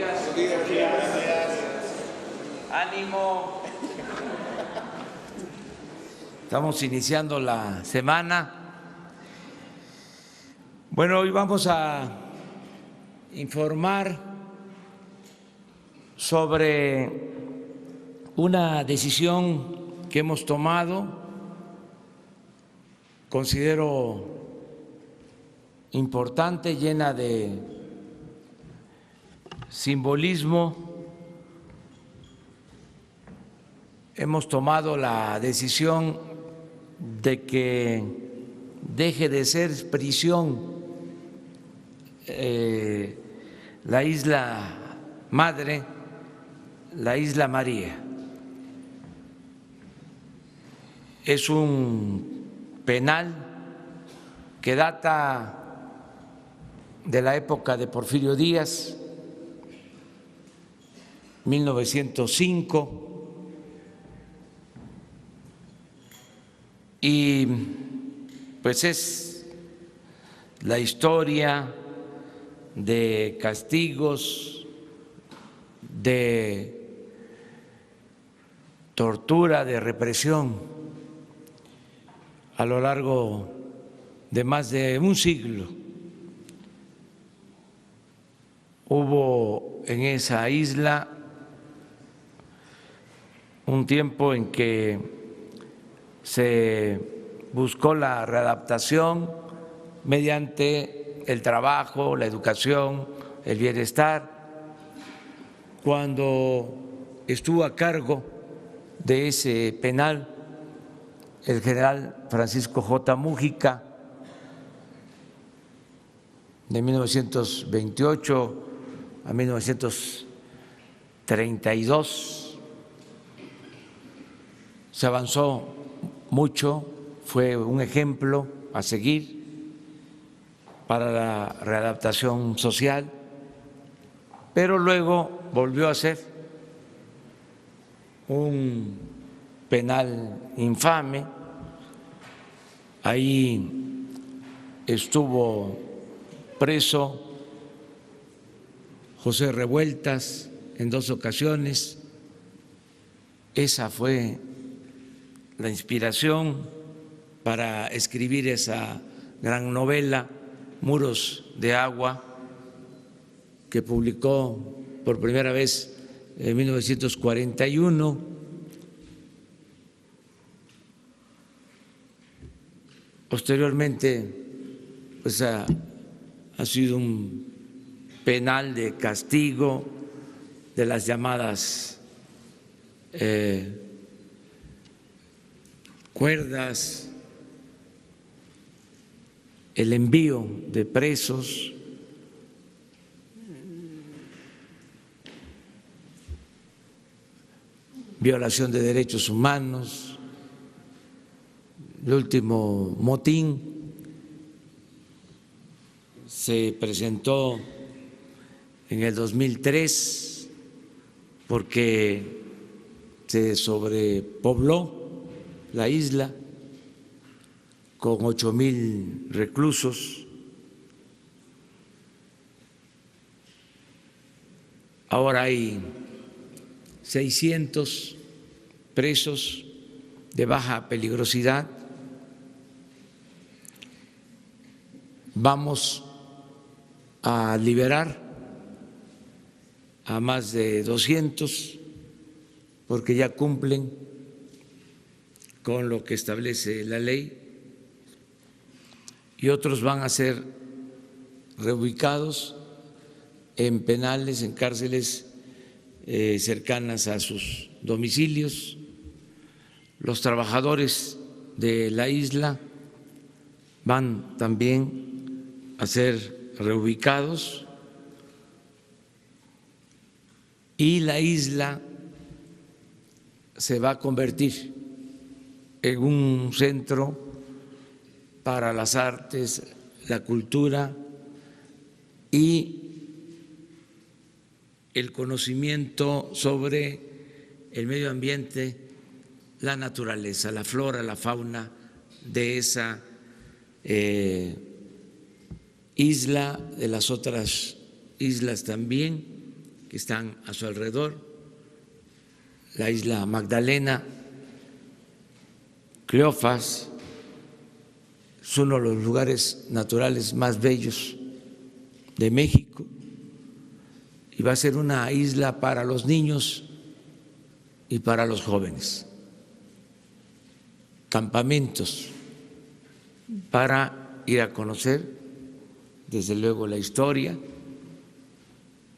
días. Buenos días. Ánimo. Estamos iniciando la semana. Bueno, hoy vamos a informar sobre una decisión que hemos tomado, considero importante, llena de simbolismo. Hemos tomado la decisión de que deje de ser prisión la isla madre, la isla María. Es un penal que data de la época de Porfirio Díaz, 1905, y pues es la historia de castigos, de tortura, de represión a lo largo de más de un siglo. Hubo en esa isla un tiempo en que se buscó la readaptación mediante el trabajo, la educación, el bienestar. Cuando estuvo a cargo de ese penal el general Francisco J. Múgica, de 1928 a 1932, se avanzó mucho, fue un ejemplo a seguir para la readaptación social, pero luego volvió a ser un penal infame. Ahí estuvo preso José Revueltas en 2 ocasiones. Esa fue la inspiración para escribir esa gran novela, Muros de Agua, que publicó por primera vez en 1941. Posteriormente, pues ha sido un penal de castigo de las llamadas cuerdas, el envío de presos, violación de derechos humanos, el último motín se presentó en el 2003 porque se sobrepobló la isla con 8,000 reclusos. Ahora hay 600 presos de baja peligrosidad. Vamos a liberar a más de 200 porque ya cumplen con lo que establece la ley, y otros van a ser reubicados en penales, en cárceles cercanas a sus domicilios. Los trabajadores de la isla van también a ser reubicados, y la isla se va a convertir en un centro para las artes, la cultura y el conocimiento sobre el medio ambiente, la naturaleza, la flora, la fauna de esa isla, de las otras islas también, que están a su alrededor, la isla Magdalena, Cleofas, es uno de los lugares naturales más bellos de México y va a ser una isla para los niños y para los jóvenes, campamentos para ir a conocer, desde luego, la historia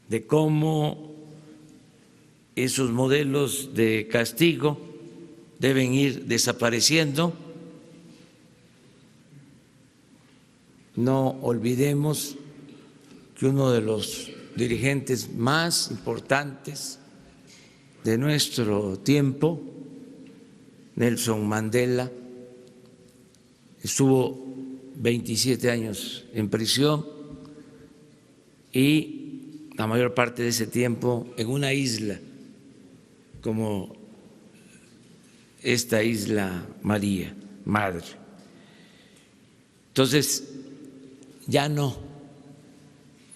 de cómo esos modelos de castigo deben ir desapareciendo. No olvidemos que uno de los dirigentes más importantes de nuestro tiempo, Nelson Mandela, estuvo 27 años en prisión y la mayor parte de ese tiempo en una isla como esta isla María, Madre. Entonces, ya no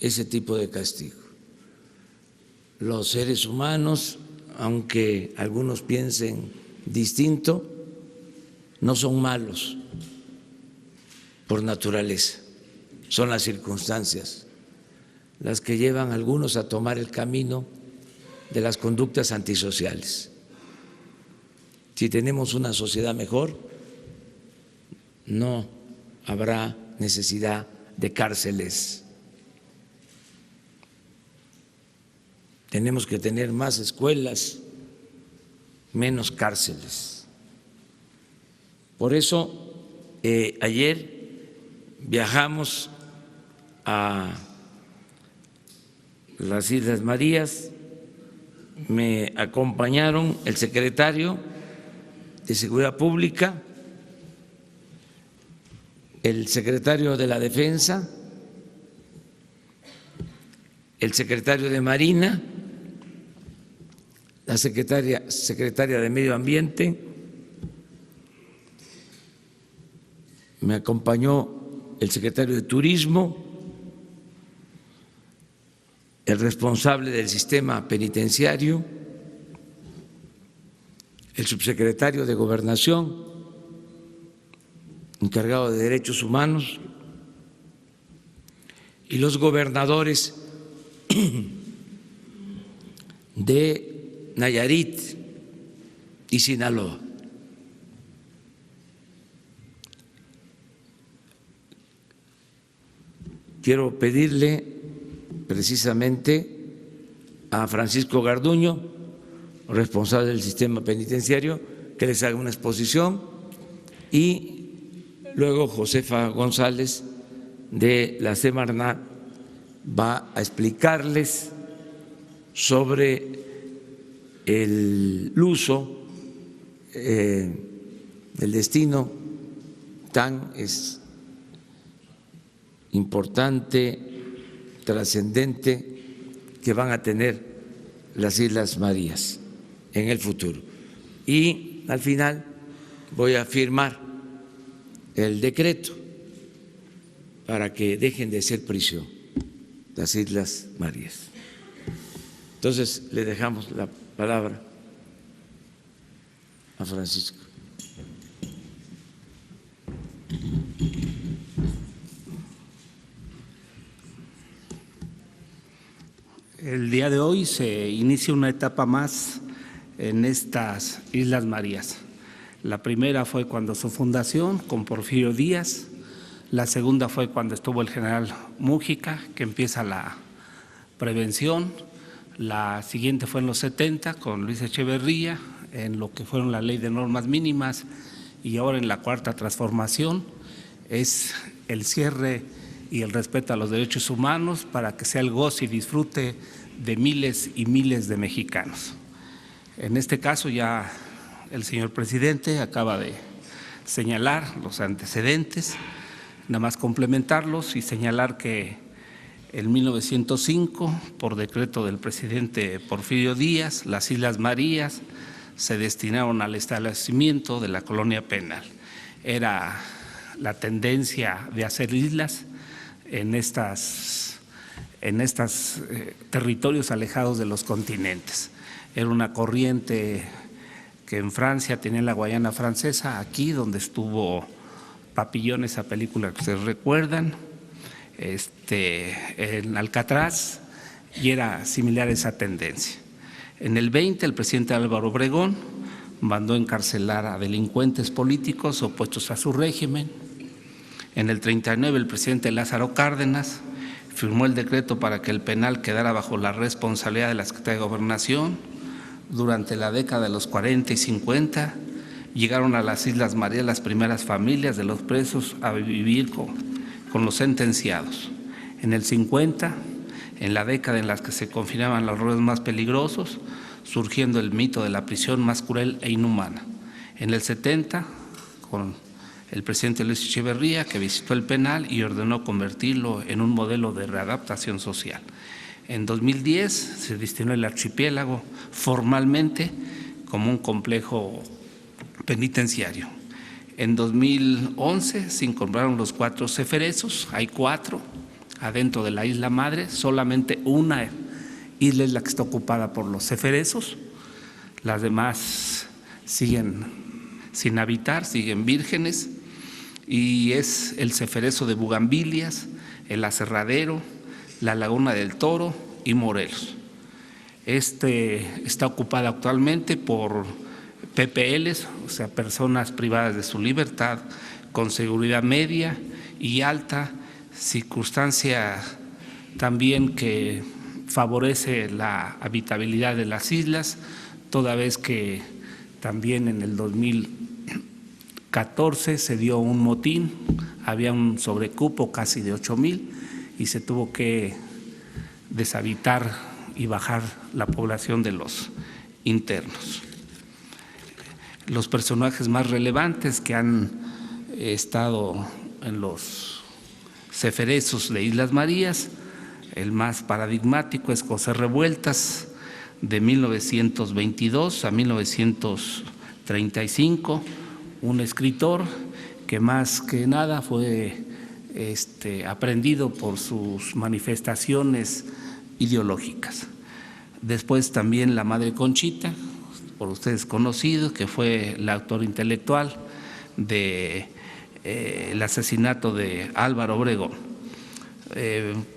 ese tipo de castigo. Los seres humanos, aunque algunos piensen distinto, no son malos por naturaleza, son las circunstancias las que llevan a algunos a tomar el camino de las conductas antisociales. Si tenemos una sociedad mejor, no habrá necesidad de cárceles. Tenemos que tener más escuelas, menos cárceles. Por eso, ayer viajamos a las Islas Marías, me acompañaron el secretario de Seguridad Pública, el secretario de la Defensa, el secretario de Marina, la secretaria de Medio Ambiente, me acompañó el secretario de Turismo, el responsable del sistema penitenciario, el subsecretario de Gobernación, encargado de Derechos Humanos, y los gobernadores de Nayarit y Sinaloa. Quiero pedirle precisamente a Francisco Garduño, responsable del sistema penitenciario, que les haga una exposición, y luego Josefa González de la Semarnat va a explicarles sobre el uso, el destino tan importante, trascendente que van a tener las Islas Marías en el futuro. Y al final voy a firmar el decreto para que dejen de ser prisión las Islas Marías. Entonces, le dejamos la palabra a Francisco. El día de hoy se inicia una etapa más en estas Islas Marías. La primera fue cuando su fundación con Porfirio Díaz, la segunda fue cuando estuvo el general Múgica, que empieza la prevención, la siguiente fue en los 70 con Luis Echeverría, en lo que fueron la ley de normas mínimas, y ahora en la cuarta transformación es el cierre y el respeto a los derechos humanos para que sea el goce y disfrute de miles y miles de mexicanos. En este caso ya el señor presidente acaba de señalar los antecedentes, nada más complementarlos y señalar que en 1905, por decreto del presidente Porfirio Díaz, las Islas Marías se destinaron al establecimiento de la colonia penal. Era la tendencia de hacer islas en estas en estos territorios alejados de los continentes. Era una corriente que en Francia tenía la Guayana Francesa, aquí donde estuvo Papillón, esa película que ustedes recuerdan, en Alcatraz, y era similar a esa tendencia. En el 20, el presidente Álvaro Obregón mandó encarcelar a delincuentes políticos opuestos a su régimen. En el 39, el presidente Lázaro Cárdenas firmó el decreto para que el penal quedara bajo la responsabilidad de la Secretaría de Gobernación. Durante la década de los 40 y 50, llegaron a las Islas Marías las primeras familias de los presos a vivir con los sentenciados. En el 50, en la década en la que se confinaban los reos más peligrosos, surgiendo el mito de la prisión más cruel e inhumana. En el 70, con el presidente Luis Echeverría, que visitó el penal y ordenó convertirlo en un modelo de readaptación social. En 2010 se destinó el archipiélago formalmente como un complejo penitenciario. En 2011 se incorporaron los 4 ceferezos, hay 4 adentro de la isla madre, solamente una isla es la que está ocupada por los ceferezos, las demás siguen sin habitar, siguen vírgenes, y es el ceferezo de Bugambilias, el Aserradero, la Laguna del Toro y Morelos. Está ocupada actualmente por PPLs, o sea, personas privadas de su libertad, con seguridad media y alta, circunstancia también que favorece la habitabilidad de las islas, toda vez que también en el 2014 se dio un motín, había un sobrecupo casi de 8,000 y se tuvo que deshabitar y bajar la población de los internos. Los personajes más relevantes que han estado en los ceferezos de Islas Marías, el más paradigmático es José Revueltas, de 1922 a 1935, un escritor que más que nada fue aprendido por sus manifestaciones ideológicas. Después también la madre Conchita, por ustedes conocido, que fue la autora intelectual de el asesinato de Álvaro Obregón.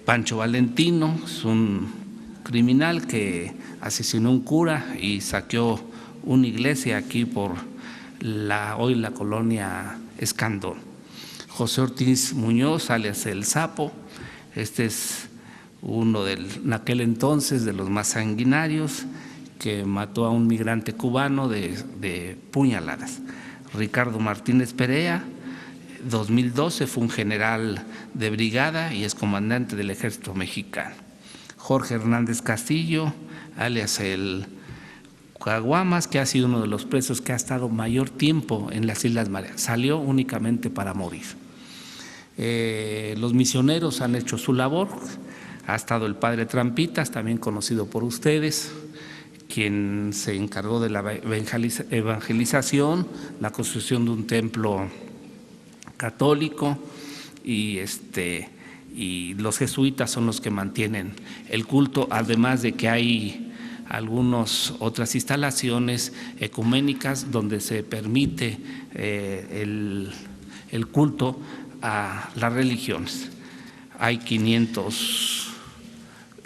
Pancho Valentino es un criminal que asesinó a un cura y saqueó una iglesia aquí por hoy la colonia Escandón. José Ortiz Muñoz, alias El Sapo, es uno en aquel entonces de los más sanguinarios, que mató a un migrante cubano de puñaladas. Ricardo Martínez Perea, 2012, fue un general de brigada y es comandante del ejército mexicano. Jorge Hernández Castillo, alias el Caguamas, que ha sido uno de los presos que ha estado mayor tiempo en las Islas Marías, salió únicamente para morir. Los misioneros han hecho su labor, ha estado el padre Trampitas, también conocido por ustedes, quien se encargó de la evangelización, la construcción de un templo católico y los jesuitas son los que mantienen el culto, además de que hay algunas otras instalaciones ecuménicas donde se permite el culto a las religiones. Hay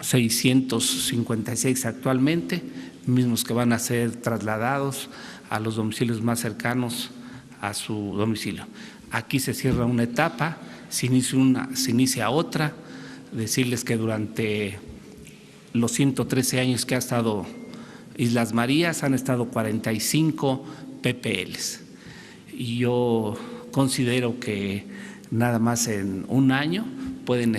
656 actualmente, mismos que van a ser trasladados a los domicilios más cercanos a su domicilio. Aquí se cierra una etapa, se inicia otra. Decirles que durante los 113 años que ha estado Islas Marías han estado 45 PPLs. Y yo considero que nada más en un año pueden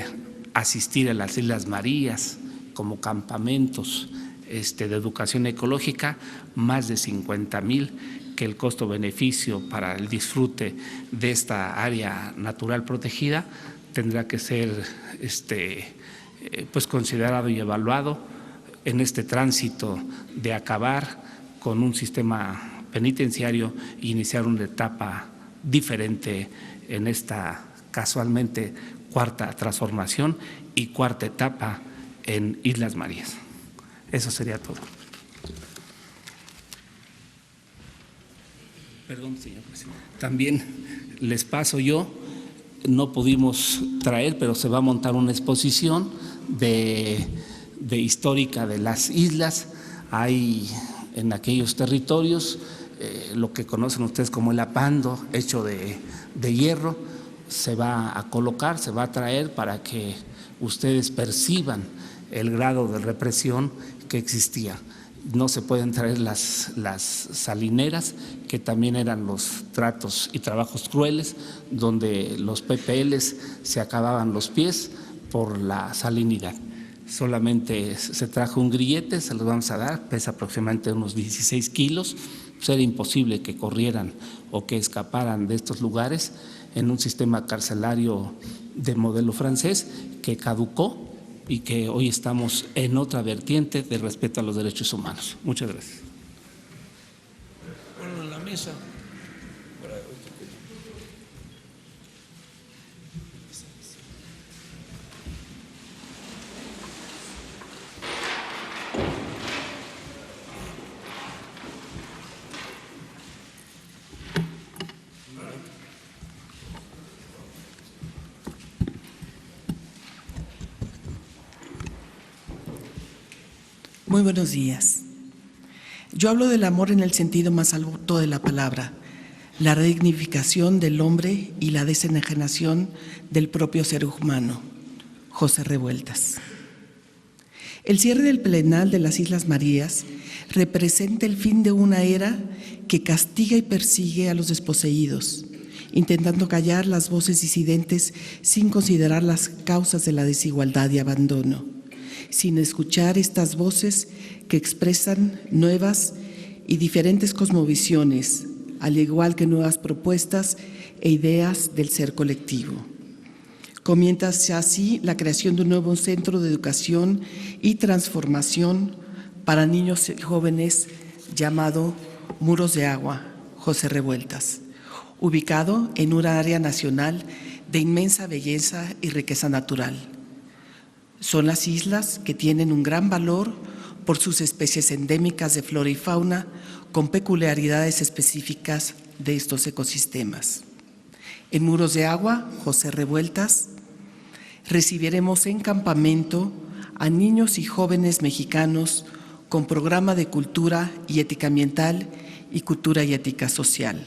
asistir a las Islas Marías como campamentos de educación ecológica, más de 50,000, que el costo-beneficio para el disfrute de esta área natural protegida tendrá que ser pues considerado y evaluado en este tránsito de acabar con un sistema penitenciario e iniciar una etapa diferente en esta casualmente cuarta transformación y cuarta etapa en Islas Marías. Eso sería todo. Perdón, señor presidente. También les paso yo, no pudimos traer, pero se va a montar una exposición de histórica de las islas. Hay en aquellos territorios lo que conocen ustedes como el apando, hecho de hierro, se va a colocar, se va a traer para que ustedes perciban el grado de represión que existía. No se pueden traer las salineras, que también eran los tratos y trabajos crueles, donde los PPLs se acababan los pies por la salinidad. Solamente se trajo un grillete, se los vamos a dar, pesa aproximadamente unos 16 kilos. Pues era imposible que corrieran o que escaparan de estos lugares en un sistema carcelario de modelo francés que caducó y que hoy estamos en otra vertiente de respeto a los derechos humanos. Muchas gracias. Bueno, en la mesa. Muy buenos días. Yo hablo del amor en el sentido más alto de la palabra, la redignificación del hombre y la desenajenación del propio ser humano. José Revueltas. El cierre del Plenal de las Islas Marías representa el fin de una era que castiga y persigue a los desposeídos, intentando callar las voces disidentes sin considerar las causas de la desigualdad y abandono, sin escuchar estas voces que expresan nuevas y diferentes cosmovisiones, al igual que nuevas propuestas e ideas del ser colectivo. Comienza así la creación de un nuevo centro de educación y transformación para niños y jóvenes llamado Muros de Agua, José Revueltas, ubicado en una área nacional de inmensa belleza y riqueza natural. Son las islas que tienen un gran valor por sus especies endémicas de flora y fauna con peculiaridades específicas de estos ecosistemas. En Muros de Agua, José Revueltas, recibiremos en campamento a niños y jóvenes mexicanos con programa de cultura y ética ambiental y cultura y ética social,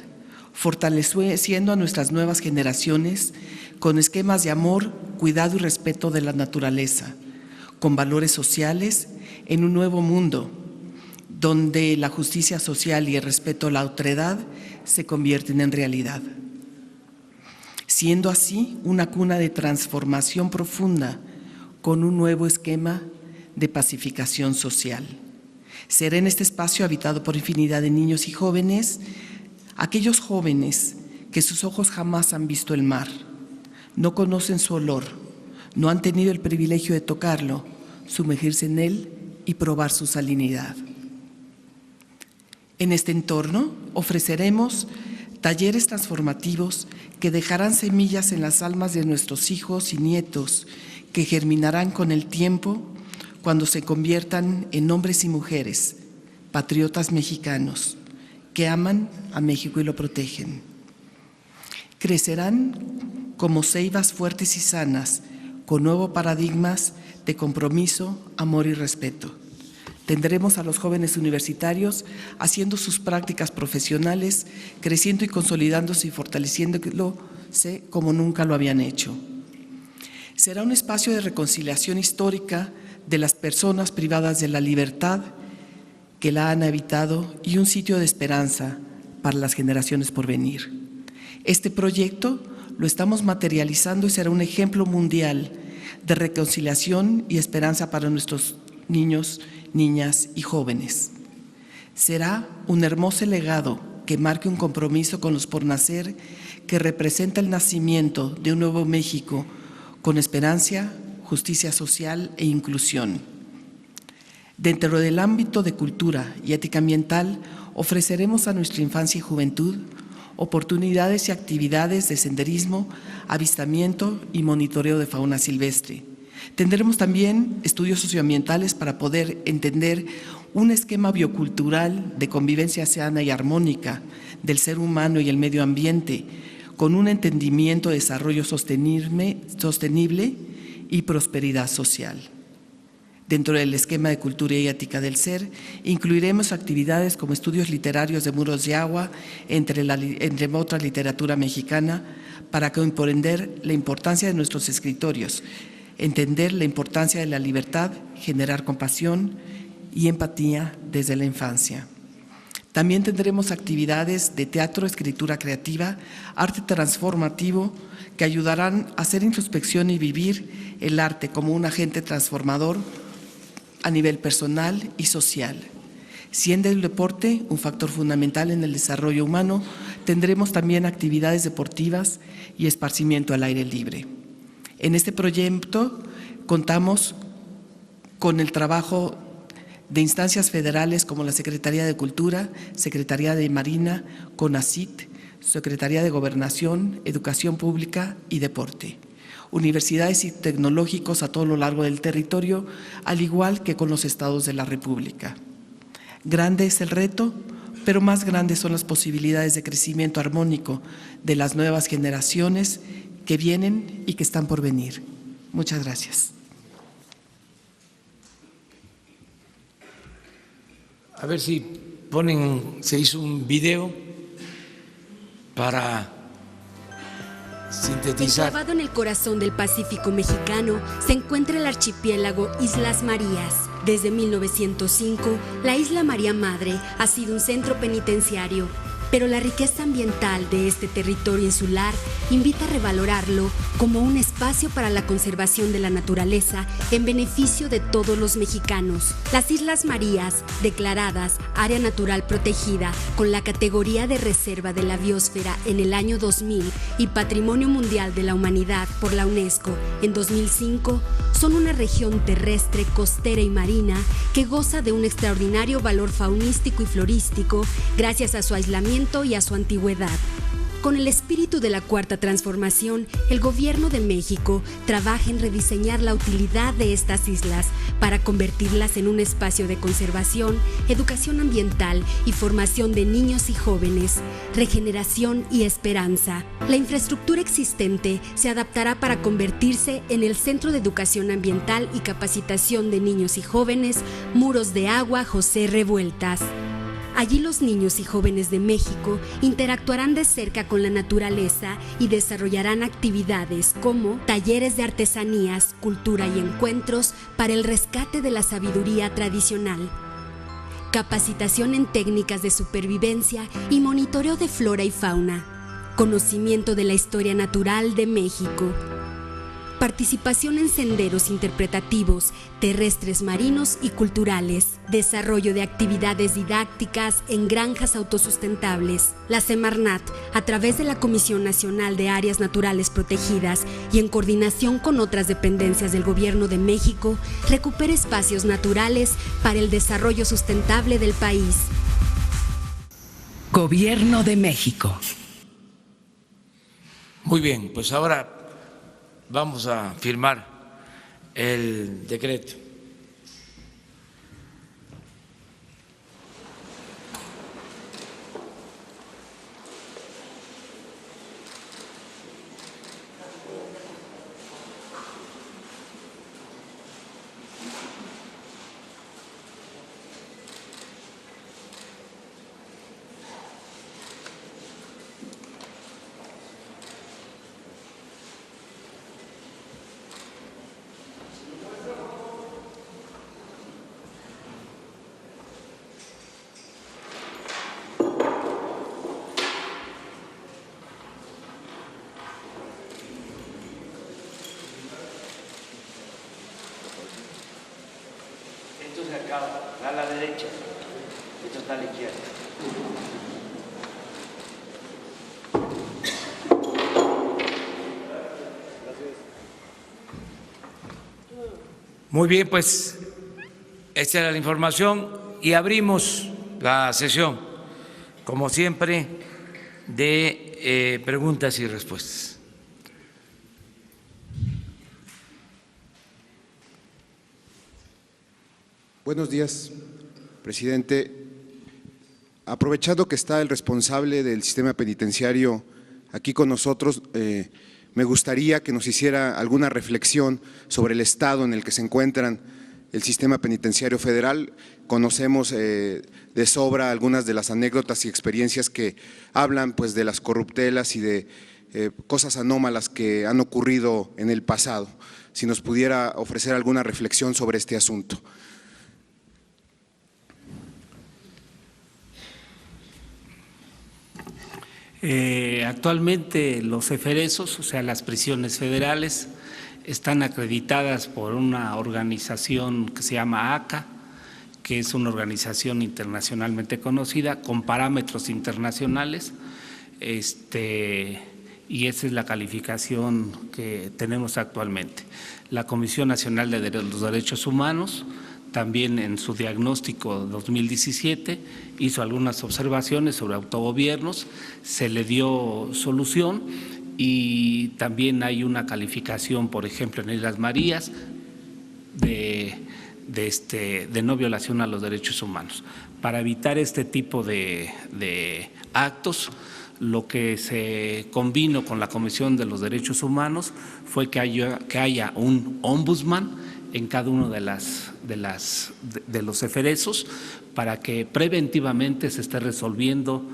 fortaleciendo a nuestras nuevas generaciones con esquemas de amor, cuidado y respeto de la naturaleza, con valores sociales en un nuevo mundo, donde la justicia social y el respeto a la otredad se convierten en realidad. Siendo así una cuna de transformación profunda con un nuevo esquema de pacificación social. Será en este espacio habitado por infinidad de niños y jóvenes, aquellos jóvenes que sus ojos jamás han visto el mar, no conocen su olor, no han tenido el privilegio de tocarlo, sumergirse en él y probar su salinidad. En este entorno ofreceremos talleres transformativos que dejarán semillas en las almas de nuestros hijos y nietos, que germinarán con el tiempo cuando se conviertan en hombres y mujeres, patriotas mexicanos, que aman a México y lo protegen. Crecerán como ceibas fuertes y sanas, con nuevos paradigmas de compromiso, amor y respeto. Tendremos a los jóvenes universitarios haciendo sus prácticas profesionales, creciendo y consolidándose y fortaleciéndose como nunca lo habían hecho. Será un espacio de reconciliación histórica de las personas privadas de la libertad que la han habitado y un sitio de esperanza para las generaciones por venir. Este proyecto lo estamos materializando y será un ejemplo mundial de reconciliación y esperanza para nuestros niños, niñas y jóvenes. Será un hermoso legado que marque un compromiso con los por nacer, que representa el nacimiento de un nuevo México con esperanza, justicia social e inclusión. Dentro del ámbito de cultura y ética ambiental, ofreceremos a nuestra infancia y juventud oportunidades y actividades de senderismo, avistamiento y monitoreo de fauna silvestre, Tendremos también estudios socioambientales para poder entender un esquema biocultural de convivencia sana y armónica del ser humano y el medio ambiente, con un entendimiento de desarrollo sostenible y prosperidad social. Dentro del esquema de cultura y ética del ser, incluiremos actividades como estudios literarios de Muros de Agua, entre otra literatura mexicana, para comprender la importancia de nuestros escritorios, entender la importancia de la libertad, generar compasión y empatía desde la infancia. También tendremos actividades de teatro, escritura creativa, arte transformativo, que ayudarán a hacer introspección y vivir el arte como un agente transformador a nivel personal y social. Siendo el deporte un factor fundamental en el desarrollo humano, tendremos también actividades deportivas y esparcimiento al aire libre. En este proyecto contamos con el trabajo de instancias federales como la Secretaría de Cultura, Secretaría de Marina, CONACYT, Secretaría de Gobernación, Educación Pública y Deporte, universidades y tecnológicos a todo lo largo del territorio, al igual que con los estados de la República. Grande es el reto, pero más grandes son las posibilidades de crecimiento armónico de las nuevas generaciones que vienen y que están por venir. Muchas gracias. A ver si se hizo un video para sintetizar. Enclavado en el corazón del Pacífico mexicano se encuentra el archipiélago Islas Marías. Desde 1905, la Isla María Madre ha sido un centro penitenciario, pero la riqueza ambiental de este territorio insular invita a revalorarlo como un espacio para la conservación de la naturaleza en beneficio de todos los mexicanos. Las Islas Marías, declaradas Área Natural Protegida con la categoría de Reserva de la Biosfera en el año 2000 y Patrimonio Mundial de la Humanidad por la UNESCO en 2005, son una región terrestre, costera y marina que goza de un extraordinario valor faunístico y florístico gracias a su aislamiento y a su antigüedad. Con el espíritu de la Cuarta Transformación, el Gobierno de México trabaja en rediseñar la utilidad de estas islas para convertirlas en un espacio de conservación, educación ambiental y formación de niños y jóvenes, regeneración y esperanza. La infraestructura existente se adaptará para convertirse en el Centro de Educación Ambiental y Capacitación de Niños y Jóvenes, Muros de Agua José Revueltas. Allí los niños y jóvenes de México interactuarán de cerca con la naturaleza y desarrollarán actividades como talleres de artesanías, cultura y encuentros para el rescate de la sabiduría tradicional, capacitación en técnicas de supervivencia y monitoreo de flora y fauna, conocimiento de la historia natural de México, participación en senderos interpretativos, terrestres, marinos y culturales, desarrollo de actividades didácticas en granjas autosustentables. La Semarnat, a través de la Comisión Nacional de Áreas Naturales Protegidas y en coordinación con otras dependencias del Gobierno de México, recupera espacios naturales para el desarrollo sustentable del país. Gobierno de México. Muy bien, pues ahora vamos a firmar el decreto. A la derecha, esto está a la izquierda. Muy bien, pues esta era la información y abrimos la sesión, como siempre, de preguntas y respuestas. Buenos días, presidente. Aprovechando que está el responsable del sistema penitenciario aquí con nosotros, me gustaría que nos hiciera alguna reflexión sobre el estado en el que se encuentran el sistema penitenciario federal. Conocemos de sobra algunas de las anécdotas y experiencias que hablan pues, de las corruptelas y de cosas anómalas que han ocurrido en el pasado. Si nos pudiera ofrecer alguna reflexión sobre este asunto. Actualmente los eferesos, o sea, las prisiones federales, están acreditadas por una organización que se llama ACA, que es una organización internacionalmente conocida, con parámetros internacionales, y esa es la calificación que tenemos actualmente. La Comisión Nacional de los Derechos Humanos también en su diagnóstico 2017 hizo algunas observaciones sobre autogobiernos, se le dio solución y también hay una calificación, por ejemplo, en Islas Marías de no violación a los derechos humanos. Para evitar este tipo de actos, lo que se convino con la Comisión de los Derechos Humanos fue que haya un ombudsman en cada uno de los eferesos para que preventivamente se esté resolviendo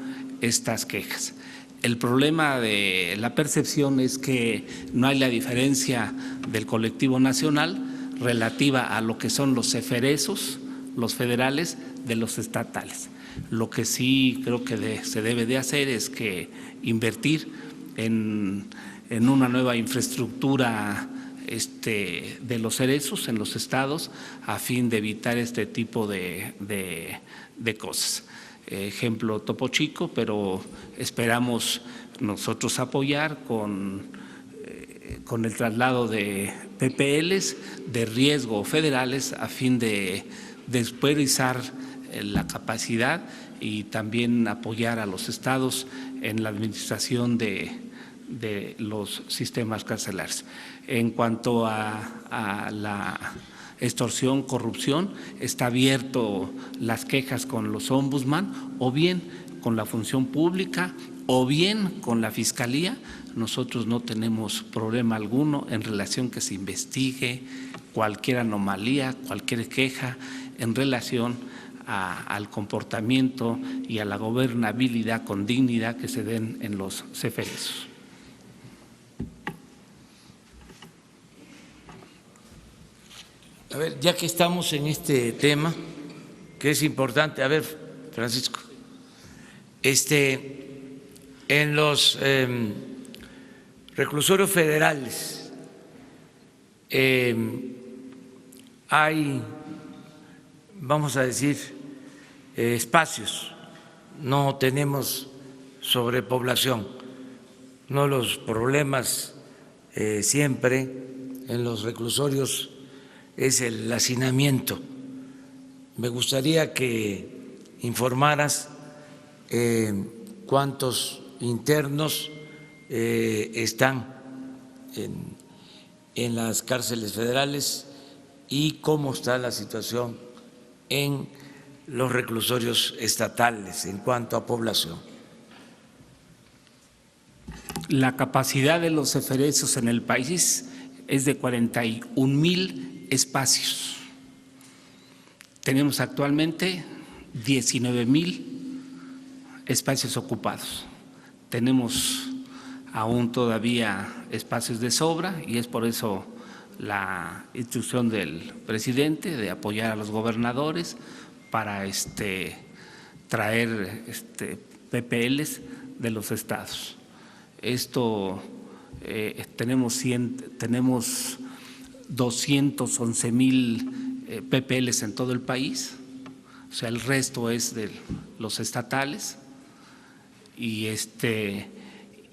estas quejas. El problema de la percepción es que no hay la diferencia del colectivo nacional relativa a lo que son los eferesos, los federales, de los estatales. Lo que sí creo que se debe de hacer es que invertir en una nueva infraestructura de los eferesos en los estados a fin de evitar este tipo de cosas. Ejemplo Topo Chico, pero esperamos nosotros apoyar con el traslado de PPLs de riesgo federales a fin de despriorizar la capacidad y también apoyar a los estados en la administración de los sistemas carcelarios. En cuanto a la extorsión, corrupción, está abierto las quejas con los ombudsman o bien con la función pública o bien con la fiscalía. Nosotros no tenemos problema alguno en relación que se investigue cualquier anomalía, cualquier queja en relación al comportamiento y a la gobernabilidad con dignidad que se den en los eferesos. A ver, ya que estamos en este tema, que es importante, a ver, Francisco, en los reclusorios federales hay, vamos a decir, espacios, no tenemos sobrepoblación, no los problemas siempre en los reclusorios es el hacinamiento. Me gustaría que informaras cuántos internos están en las cárceles federales y cómo está la situación en los reclusorios estatales en cuanto a población. La capacidad de los eferesos en el país es de 41,000 espacios. Tenemos actualmente 19,000 espacios ocupados. Tenemos aún todavía espacios de sobra y es por eso la instrucción del presidente de apoyar a los gobernadores para traer PPLs de los estados. Esto tenemos 211,000 PPLs en todo el país, o sea, el resto es de los estatales y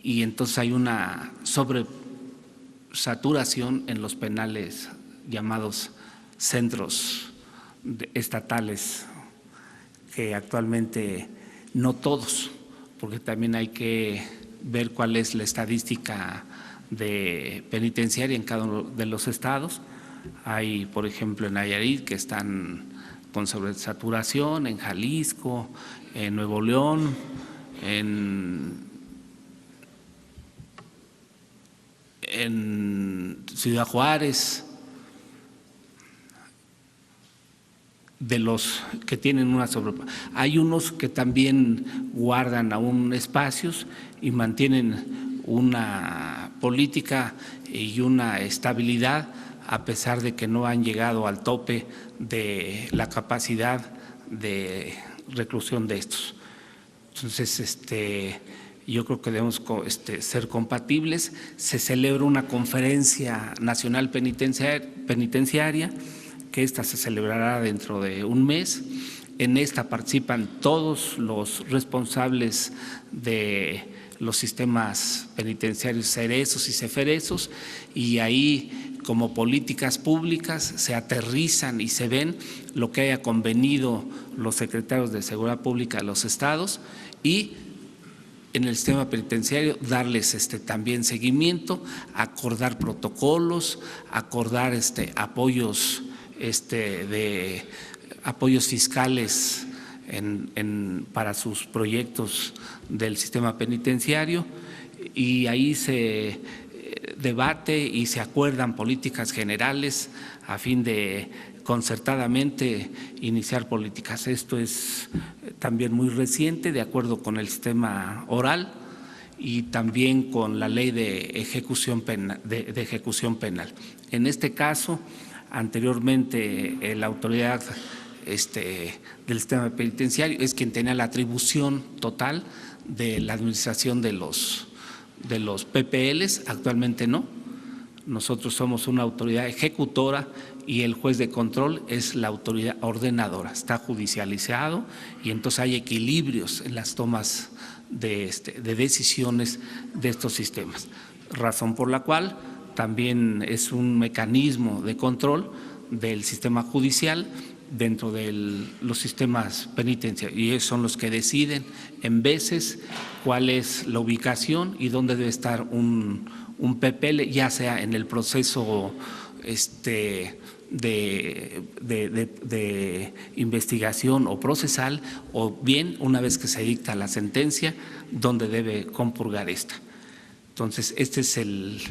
entonces hay una sobresaturación en los penales llamados centros estatales, que actualmente no todos, porque también hay que ver cuál es la estadística de penitenciaria en cada uno de los estados. Hay, por ejemplo, en Nayarit que están con sobresaturación en Jalisco, en Nuevo León, en Ciudad Juárez, de los que tienen una hay unos que también guardan aún espacios y mantienen una política y una estabilidad a pesar de que no han llegado al tope de la capacidad de reclusión de estos. Entonces, yo creo que debemos ser compatibles. Se celebra una conferencia nacional penitenciaria, que esta se celebrará dentro de un mes. En esta participan todos los responsables de los sistemas penitenciarios cerezos y ceferezos, y ahí, como políticas públicas, se aterrizan y se ven lo que haya convenido los secretarios de Seguridad Pública de los estados, y en el sistema penitenciario darles también seguimiento, acordar protocolos, acordar apoyos de apoyos fiscales para sus proyectos del sistema penitenciario, y ahí se debate y se acuerdan políticas generales a fin de concertadamente iniciar políticas. Esto es también muy reciente, de acuerdo con el sistema oral y también con la ley de ejecución penal. En este caso, anteriormente la autoridad del sistema penitenciario es quien tenía la atribución total de la administración de los PPLs, actualmente no. Nosotros somos una autoridad ejecutora y el juez de control es la autoridad ordenadora. Está judicializado y entonces hay equilibrios en las tomas de decisiones de estos sistemas. Razón por la cual también es un mecanismo de control del sistema judicial dentro de los sistemas penitenciarios, y ellos son los que deciden en veces cuál es la ubicación y dónde debe estar un PPL, ya sea en el proceso de investigación o procesal, o bien una vez que se dicta la sentencia, dónde debe compurgar esta. Entonces, este es el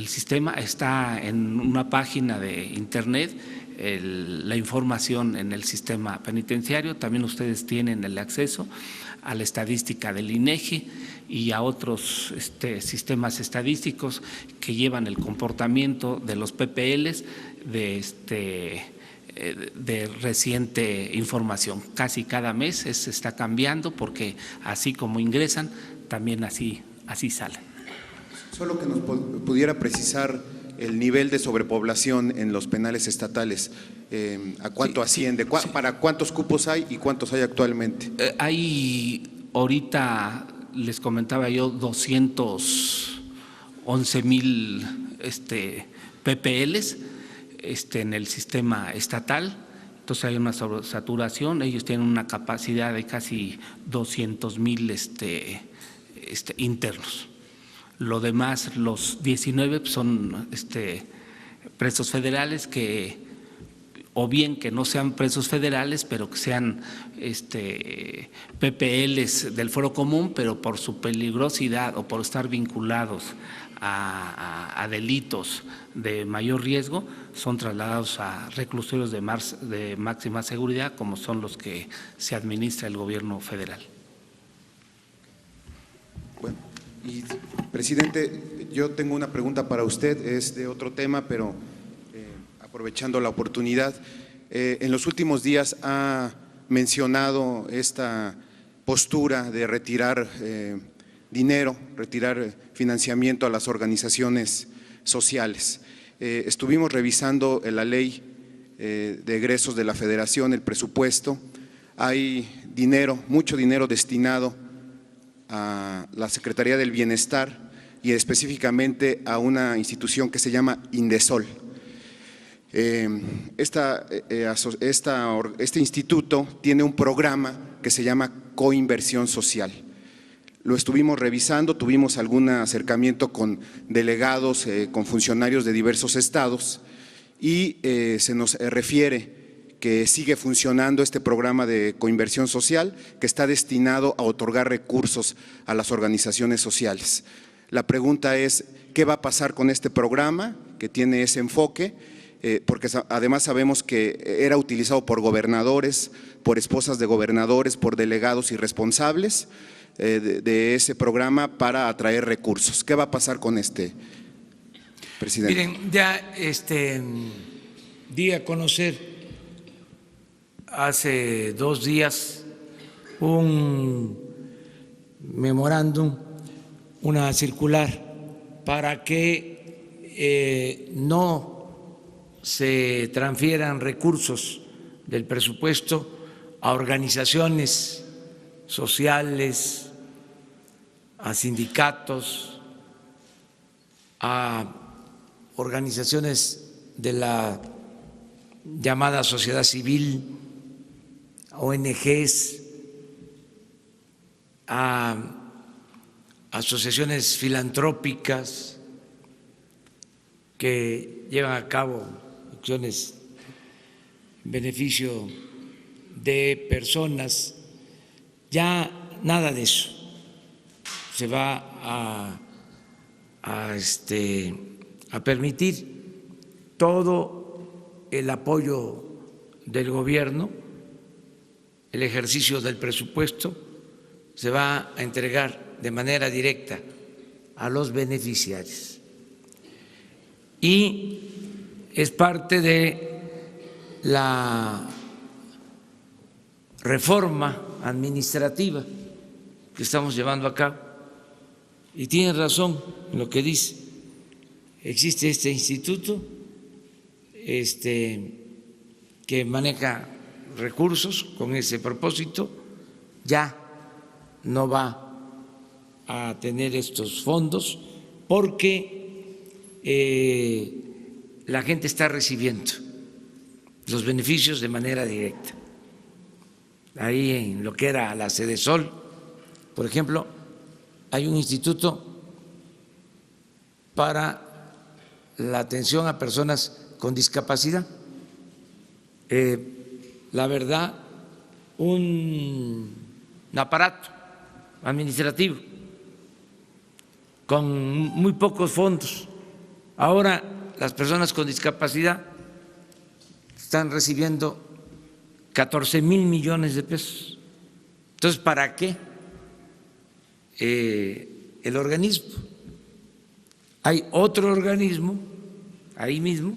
sistema, está en una página de internet, la información en el sistema penitenciario. También ustedes tienen el acceso a la estadística del INEGI y a otros sistemas estadísticos que llevan el comportamiento de los PPLs de reciente información. Casi cada mes se está cambiando, porque así como ingresan, también así salen. Solo que nos pudiera precisar el nivel de sobrepoblación en los penales estatales, ¿a cuánto asciende? ¿Para cuántos cupos hay y cuántos hay actualmente? Hay ahorita, les comentaba yo, 211,000 PPLs en el sistema estatal. Entonces hay una sobresaturación. Ellos tienen una capacidad de casi 200,000 internos. Lo demás, los 19 son presos federales, que o bien que no sean presos federales, pero que sean PPLs del fuero común, pero por su peligrosidad o por estar vinculados a delitos de mayor riesgo, son trasladados a reclusorios de máxima seguridad, como son los que se administra el gobierno federal. Bueno, y presidente, yo tengo una pregunta para usted, es de otro tema, pero aprovechando la oportunidad, en los últimos días ha mencionado esta postura de retirar dinero, retirar financiamiento a las organizaciones sociales. Estuvimos revisando la ley de egresos de la Federación, el presupuesto. Hay dinero, mucho dinero destinado a la Secretaría del Bienestar y específicamente a una institución que se llama Indesol. Este instituto tiene un programa que se llama Coinversión Social. Lo estuvimos revisando, tuvimos algún acercamiento con delegados, con funcionarios de diversos estados, y se nos refiere que sigue funcionando este programa de coinversión social que está destinado a otorgar recursos a las organizaciones sociales. La pregunta es, ¿qué va a pasar con este programa que tiene ese enfoque? Porque además sabemos que era utilizado por gobernadores, por esposas de gobernadores, por delegados y responsables de ese programa para atraer recursos. ¿Qué va a pasar con este, presidente? Miren, ya di a conocer hace 2 días un memorándum, una circular, para que no se transfieran recursos del presupuesto a organizaciones sociales, a sindicatos, a organizaciones de la llamada sociedad civil, ONGs, a asociaciones filantrópicas que llevan a cabo acciones en beneficio de personas. Ya nada de eso se va a permitir. Todo el apoyo del gobierno, el ejercicio del presupuesto, se va a entregar de manera directa a los beneficiarios. Y es parte de la reforma administrativa que estamos llevando a cabo. Y tiene razón en lo que dice. Existe este instituto que maneja recursos con ese propósito, ya no va a tener estos fondos porque la gente está recibiendo los beneficios de manera directa. Ahí en lo que era la Sedesol, por ejemplo, hay un instituto para la atención a personas con discapacidad. La verdad, un aparato administrativo con muy pocos fondos. Ahora las personas con discapacidad están recibiendo 14,000 millones de pesos. Entonces, ¿para qué el organismo? Hay otro organismo ahí mismo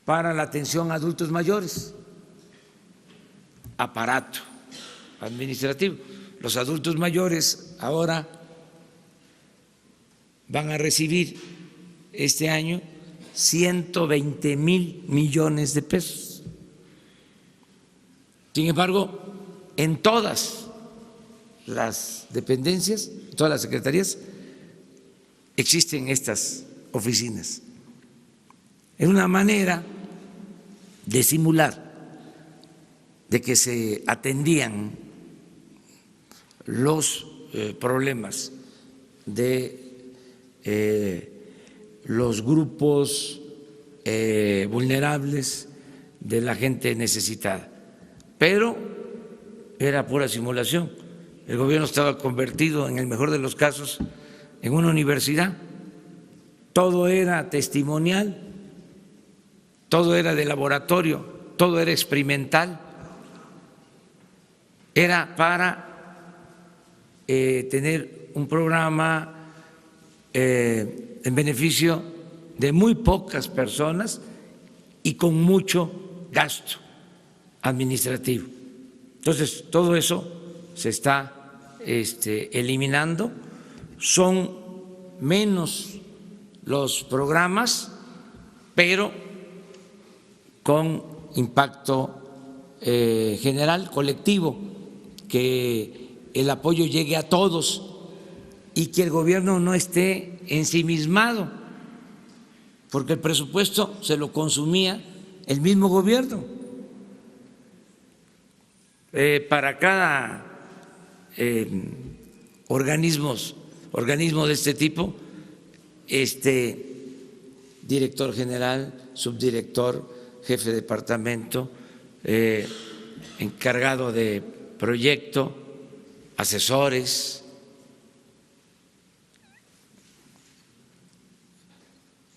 para la atención a adultos mayores, aparato administrativo. Los adultos mayores ahora van a recibir este año 120,000 millones de pesos. Sin embargo, en todas las dependencias, en todas las secretarías, existen estas oficinas. Es una manera de simular de que se atendían los problemas de los grupos vulnerables, de la gente necesitada. Pero era pura simulación. El gobierno estaba convertido, en el mejor de los casos, en una universidad. Todo era testimonial, todo era de laboratorio, todo era experimental. Era para tener un programa en beneficio de muy pocas personas y con mucho gasto administrativo. Entonces, todo eso se está eliminando. Son menos los programas, pero con impacto general, colectivo, que el apoyo llegue a todos y que el gobierno no esté ensimismado, porque el presupuesto se lo consumía el mismo gobierno. Para cada organismo de este tipo, director general, subdirector, jefe de departamento, encargado de proyecto, asesores,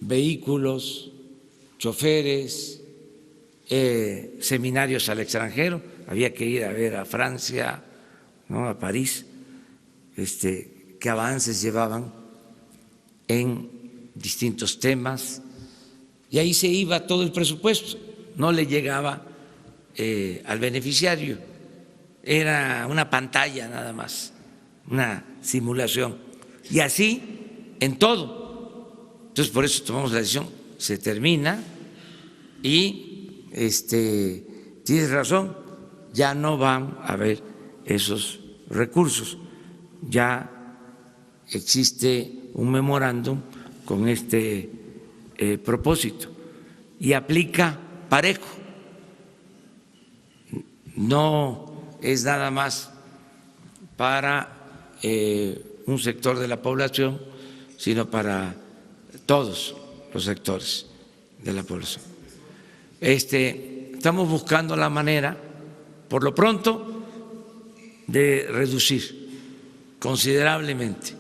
vehículos, choferes, seminarios al extranjero. Había que ir a ver a Francia, ¿no?, a París, qué avances llevaban en distintos temas, y ahí se iba todo el presupuesto, no le llegaba al beneficiario, era una pantalla nada más, una simulación, y así en todo. Entonces, por eso tomamos la decisión, se termina y tienes razón, ya no van a haber esos recursos, ya existe un memorándum con este propósito y aplica parejo, no es nada más para un sector de la población, sino para todos los sectores de la población. Estamos buscando la manera, por lo pronto, de reducir considerablemente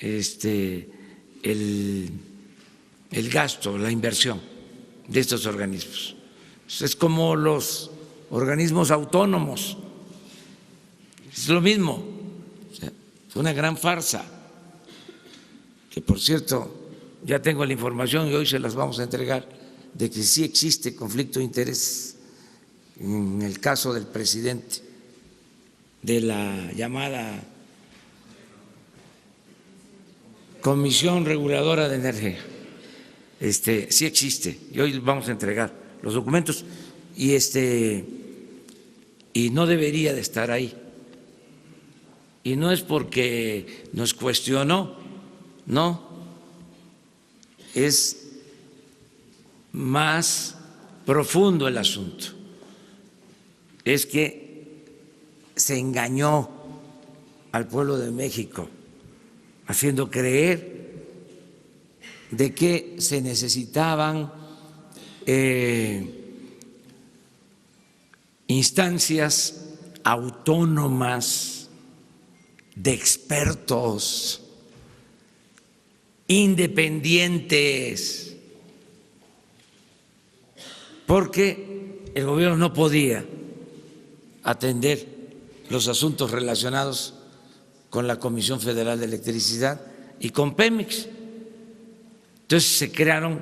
el gasto, la inversión de estos organismos. Es como los organismos autónomos, es lo mismo, es una gran farsa, que por cierto ya tengo la información y hoy se las vamos a entregar, de que sí existe conflicto de interés en el caso del presidente de la llamada Comisión Reguladora de Energía. Sí existe y hoy vamos a entregar los documentos y no debería de estar ahí. Y no es porque nos cuestionó, no, es más profundo el asunto. Es que se engañó al pueblo de México, haciendo creer de que se necesitaban instancias autónomas de expertos, independientes, porque el gobierno no podía atender los asuntos relacionados con la Comisión Federal de Electricidad y con Pemex. Entonces se crearon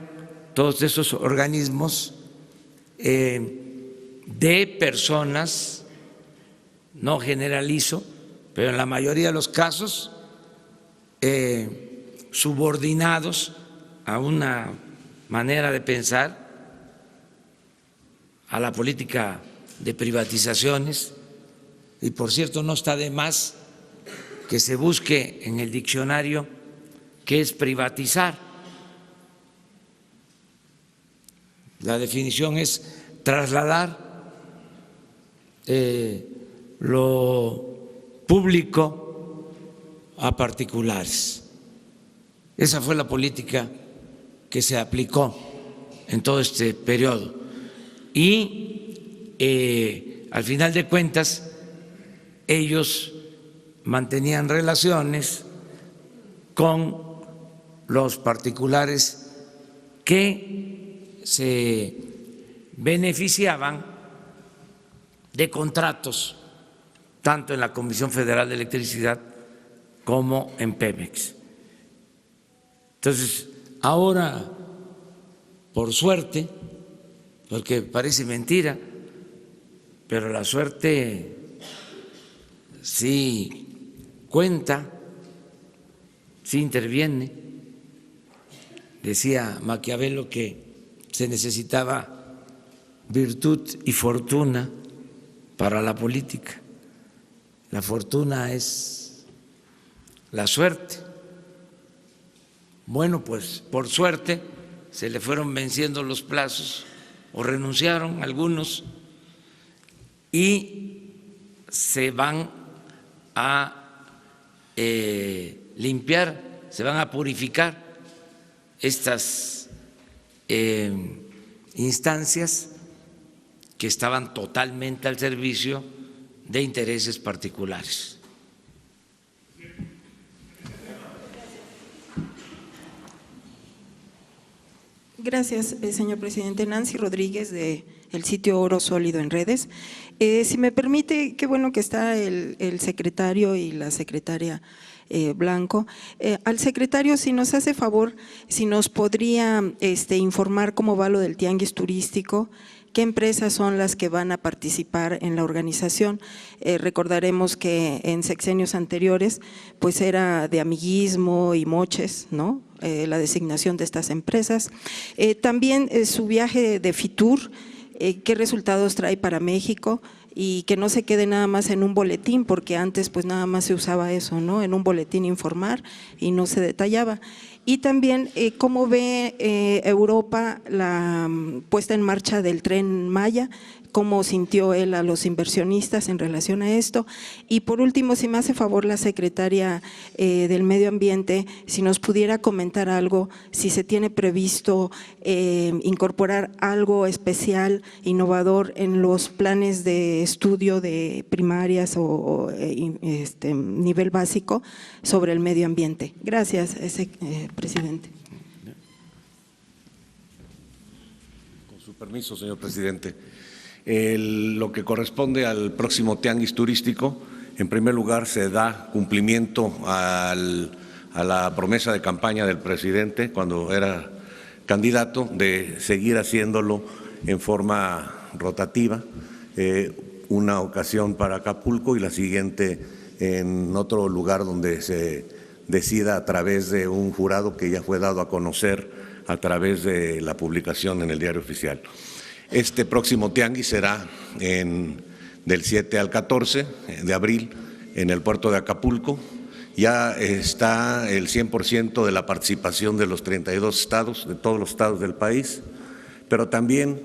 todos esos organismos de personas, no generalizo, pero en la mayoría de los casos subordinados a una manera de pensar, a la política de privatizaciones. Y por cierto, no está de más que se busque en el diccionario qué es privatizar. La definición es trasladar lo público a particulares. Esa fue la política que se aplicó en todo este periodo. Y al final de cuentas, ellos mantenían relaciones con los particulares que se beneficiaban de contratos tanto en la Comisión Federal de Electricidad como en Pemex. Entonces, ahora, por suerte, porque parece mentira, pero la suerte sí cuenta, sí interviene. Decía Maquiavelo que se necesitaba virtud y fortuna para la política. La fortuna es la suerte. Bueno, pues por suerte se le fueron venciendo los plazos o renunciaron algunos y se van a limpiar, se van a purificar estas instancias que estaban totalmente al servicio de intereses particulares. Gracias, señor presidente. Nancy Rodríguez, del sitio Oro Sólido en Redes. Si me permite, qué bueno que está el secretario y la secretaria Blanco. Al secretario, si nos hace favor, si nos podría informar cómo va lo del tianguis turístico, qué empresas son las que van a participar en la organización. Recordaremos que en sexenios anteriores pues era de amiguismo y moches, ¿no? La designación de estas empresas. También su viaje de FITUR, qué resultados trae para México y que no se quede nada más en un boletín, porque antes pues nada más se usaba eso, ¿no? En un boletín informar y no se detallaba. Y también cómo ve Europa la puesta en marcha del Tren Maya, cómo sintió él a los inversionistas en relación a esto. Y por último, si me hace favor la secretaria del Medio Ambiente, si nos pudiera comentar algo, si se tiene previsto incorporar algo especial, innovador en los planes de estudio de primarias o nivel básico sobre el medio ambiente. Gracias, presidente. Con su permiso, señor presidente. Lo que corresponde al próximo tianguis turístico, en primer lugar se da cumplimiento a la promesa de campaña del presidente cuando era candidato de seguir haciéndolo en forma rotativa, una ocasión para Acapulco y la siguiente en otro lugar donde se decida a través de un jurado que ya fue dado a conocer a través de la publicación en el Diario Oficial. Este próximo tianguis será del 7 al 14 de abril en el puerto de Acapulco. Ya está el 100% de la participación de los 32 estados, de todos los estados del país, pero también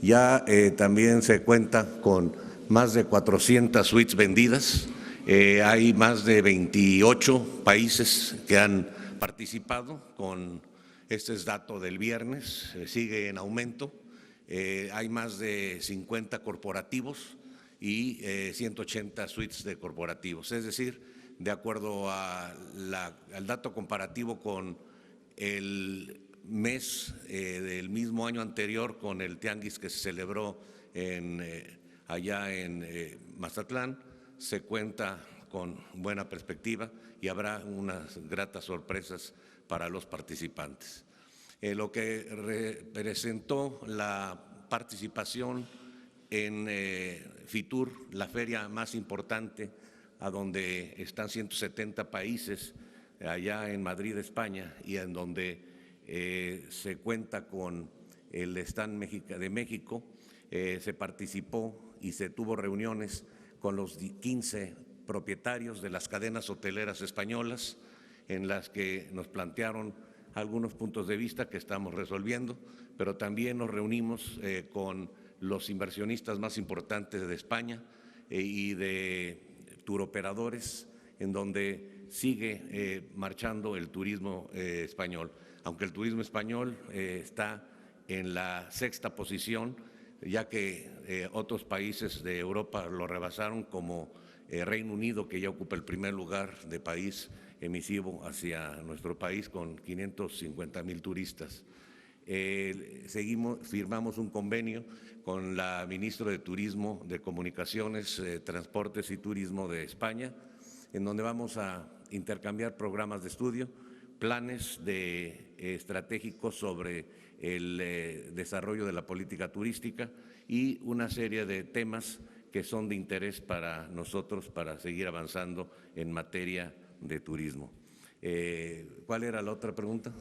ya también se cuenta con más de 400 suites vendidas. Hay más de 28 países que han participado. Este es dato del viernes, sigue en aumento. Hay más de 50 corporativos y 180 suites de corporativos. Es decir, de acuerdo al dato comparativo con el mes del mismo año anterior, con el tianguis que se celebró allá en Mazatlán, se cuenta con buena perspectiva y habrá unas gratas sorpresas para los participantes. Lo que representó la participación en FITUR, la feria más importante, a donde están 170 países, allá en Madrid, España, y en donde se cuenta con el stand de México, se participó y se tuvo reuniones con los 15 propietarios de las cadenas hoteleras españolas, en las que nos plantearon algunos puntos de vista que estamos resolviendo, pero también nos reunimos con los inversionistas más importantes de España y de turoperadores, en donde sigue marchando el turismo español. Aunque el turismo español está en la 6ª posición, ya que otros países de Europa lo rebasaron, como Reino Unido, que ya ocupa el primer lugar de país emisivo hacia nuestro país con 550,000 turistas. Firmamos un convenio con la ministra de Turismo, de Comunicaciones, Transportes y Turismo de España, en donde vamos a intercambiar programas de estudio, planes estratégicos sobre el desarrollo de la política turística y una serie de temas que son de interés para nosotros para seguir avanzando en materia de turismo. ¿Cuál era la otra pregunta?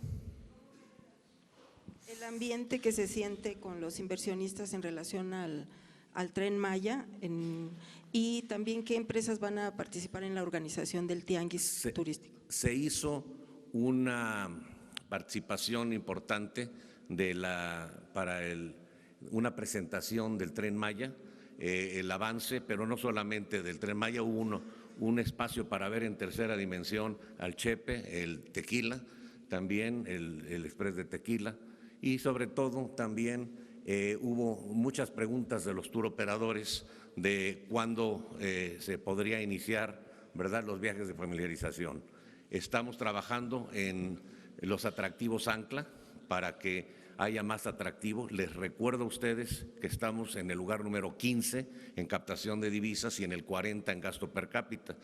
El ambiente que se siente con los inversionistas en relación al Tren Maya y también qué empresas van a participar en la organización del tianguis turístico. Se hizo una participación importante para una presentación del Tren Maya, el avance, pero no solamente del Tren Maya, hubo un espacio para ver en tercera dimensión al Chepe, el tequila, también el Express de Tequila, y sobre todo también Hubo muchas preguntas de los tour operadores de cuándo se podría iniciar, ¿verdad?, los viajes de familiarización. Estamos trabajando en los atractivos ancla para que haya más atractivos. Les recuerdo a ustedes que estamos en el lugar número 15 en captación de divisas y en el 40 en gasto per cápita.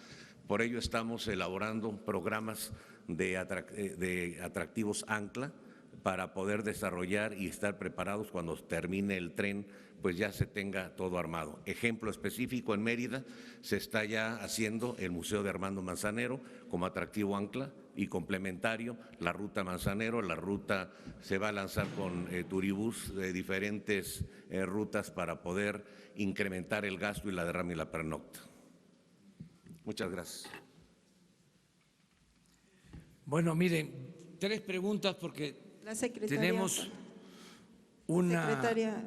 Por ello estamos elaborando programas de atractivos ancla para poder desarrollar y estar preparados cuando termine el tren, pues ya se tenga todo armado. Ejemplo específico, en Mérida se está ya haciendo el Museo de Armando Manzanero como atractivo ancla y complementario la ruta Manzanero. La ruta se va a lanzar con turibús de diferentes rutas para poder incrementar el gasto y la derrama y la pernocta. Muchas gracias. Bueno, miren, 3 preguntas porque La secretaria, tenemos una… Secretaria.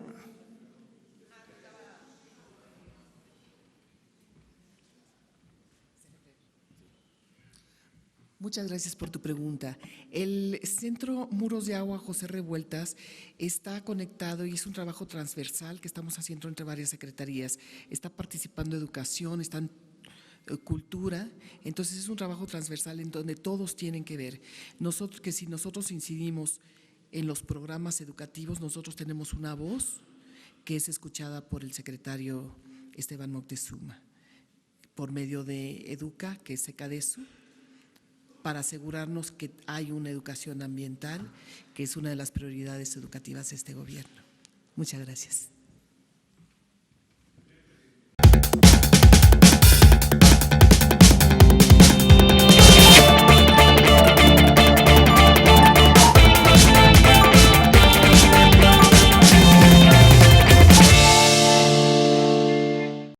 Muchas gracias por tu pregunta. El Centro Muros de Agua José Revueltas está conectado y es un trabajo transversal que estamos haciendo entre varias secretarías. Está participando educación, está en cultura, entonces es un trabajo transversal en donde todos tienen que ver. Si nosotros incidimos en los programas educativos, nosotros tenemos una voz que es escuchada por el secretario Esteban Moctezuma, por medio de Educa, que es Secadesu, para asegurarnos que hay una educación ambiental, que es una de las prioridades educativas de este gobierno. Muchas gracias.